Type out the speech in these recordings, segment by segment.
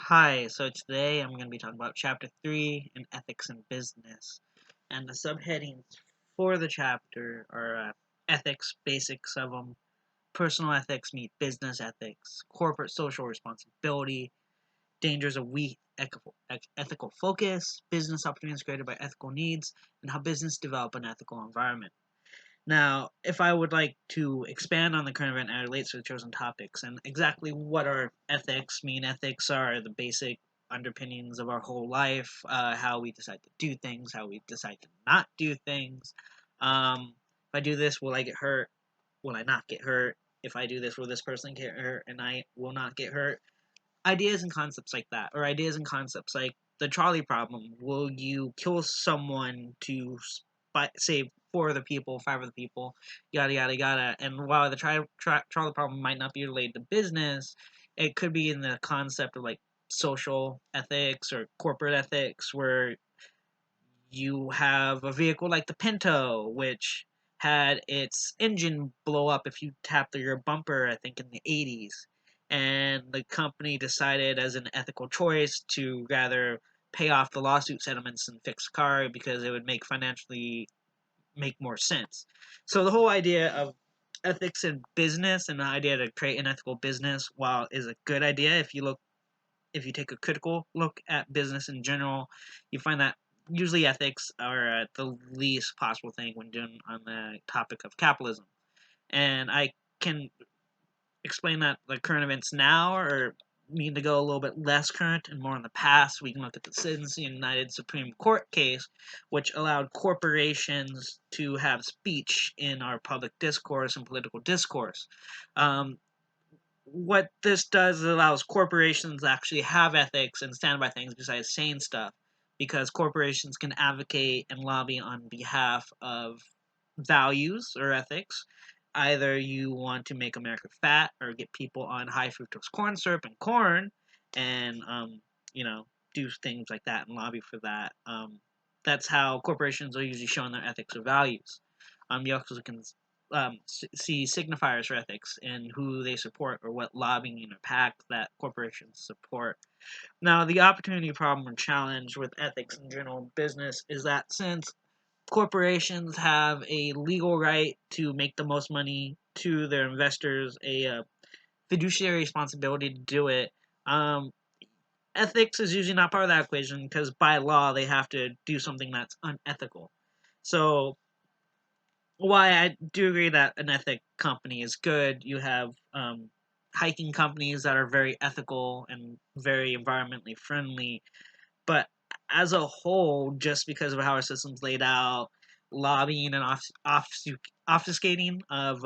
Hi, so today I'm going to be talking about Chapter 3 in Ethics in Business. And the subheadings for the chapter are ethics, basics of them, personal ethics meet business ethics, corporate social responsibility, dangers of weak ethical focus, business opportunities created by ethical needs, and how business develop an ethical environment. Now, if I would like to expand on the current event as it relates to the chosen topics and exactly what are ethics mean, ethics are the basic underpinnings of our whole life, how we decide to do things, how we decide to not do things. If I do this, will I get hurt? Will I not get hurt? If I do this, will this person get hurt and I will not get hurt? Ideas and concepts like that, or ideas and concepts like the trolley problem. Will you kill someone to save four of the people, five of the people, yada yada yada? And while the trolley problem might not be related to business, it could be in the concept of like social ethics or corporate ethics, where you have a vehicle like the Pinto, which had its engine blow up if you tapped your bumper, I think in the 80s. And the company decided, as an ethical choice, to rather pay off the lawsuit settlements and fix the car because it would make more sense. So the whole idea of ethics in business and the idea to create an ethical business, while is a good idea, if you take a critical look at business in general, you find that usually ethics are the least possible thing when doing on the topic of capitalism. And I can explain that the current events now, or need to go a little bit less current and more in the past. We can look at the Citizens United Supreme Court case, which allowed corporations to have speech in our public discourse and political discourse. Um, what this does is allows corporations to actually have ethics and stand by things besides saying stuff, because corporations can advocate and lobby on behalf of values or ethics. Either you want to make America fat or get people on high fructose corn syrup and corn, and you know, do things like that and lobby for that. That's how corporations are usually showing their ethics or values. You also can see signifiers for ethics and who they support or what lobbying or PAC that corporations support. Now, the opportunity, problem, or challenge with ethics in general business is that since corporations have a legal right to make the most money to their investors, a fiduciary responsibility to do it, um, ethics is usually not part of that equation because by law they have to do something that's unethical. So why I do agree that an ethic company is good. You have hiking companies that are very ethical and very environmentally friendly, but as a whole, just because of how our system's laid out, lobbying and obfuscating of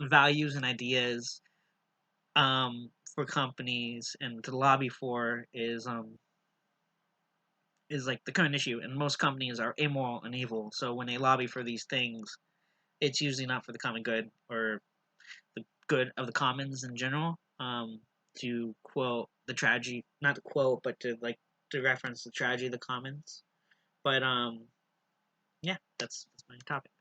values and ideas for companies and to lobby for is like the current issue. And most companies are immoral and evil. So when they lobby for these things, it's usually not for the common good or the good of the commons in general. To quote the tragedy, not to quote, but to reference the tragedy of the commons. But yeah, that's my topic.